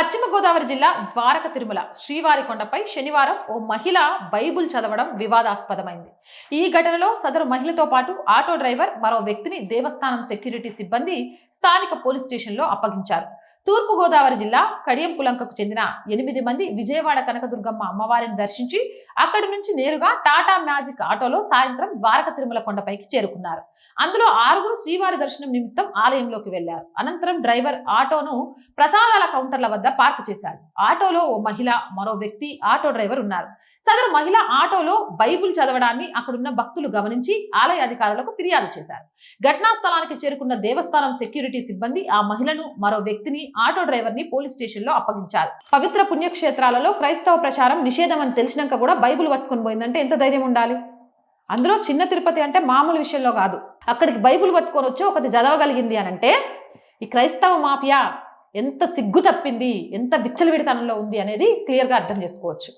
పశ్చిమ గోదావరి జిల్లా ద్వారక తిరుమల శ్రీవారి కొండపై శనివారం ఓ మహిళ బైబుల్ చదవడం వివాదాస్పదమైంది. ఈ ఘటనలో సదరు మహిళతో పాటు ఆటో డ్రైవర్ మరో వ్యక్తిని దేవస్థానం సెక్యూరిటీ సిబ్బంది స్థానిక పోలీస్ స్టేషన్లో అప్పగించారు. తూర్పు గోదావరి జిల్లా కడియంపులంకకు చెందిన 8 మంది విజయవాడ కనకదుర్గమ్మ అమ్మవారిని దర్శించి అక్కడి నుంచి నేరుగా టాటా మ్యాజిక్ ఆటోలో సాయంత్రం ద్వారక తిరుమల కొండపైకి చేరుకున్నారు. అందులో 6 శ్రీవారి దర్శనం నిమిత్తం ఆలయంలోకి వెళ్లారు. అనంతరం డ్రైవర్ ఆటోను ప్రసాదాల కౌంటర్ల వద్ద పార్క్ చేశాడు. ఆటోలో ఓ మహిళ, మరో వ్యక్తి, ఆటో డ్రైవర్ ఉన్నారు. సదరు మహిళ ఆటోలో బైబుల్ చదవడాన్ని అక్కడున్న భక్తులు గమనించి ఆలయ అధికారులకు ఫిర్యాదు చేశారు. ఘటనా స్థలానికి చేరుకున్న దేవస్థానం సెక్యూరిటీ సిబ్బంది ఆ మహిళను, మరో వ్యక్తిని, ఆటో డ్రైవర్ ని పోలీస్ స్టేషన్ లో అప్పగించారు. పవిత్ర పుణ్యక్షేత్రాలలో క్రైస్తవ ప్రచారం నిషేధం అని తెలిసినాక కూడా బైబుల్ పట్టుకొని పోయిందంటే ఎంత ధైర్యం ఉండాలి. అందులో చిన్న తిరుపతి అంటే మామూలు విషయంలో కాదు. అక్కడికి బైబుల్ పట్టుకొని వచ్చి ఒకటి చదవగలిగింది అని అంటే ఈ క్రైస్తవ మాఫియా ఎంత సిగ్గు తప్పింది, ఎంత విచ్చలవిడితనంలో ఉంది అనేది క్లియర్ గా అర్థం చేసుకోవచ్చు.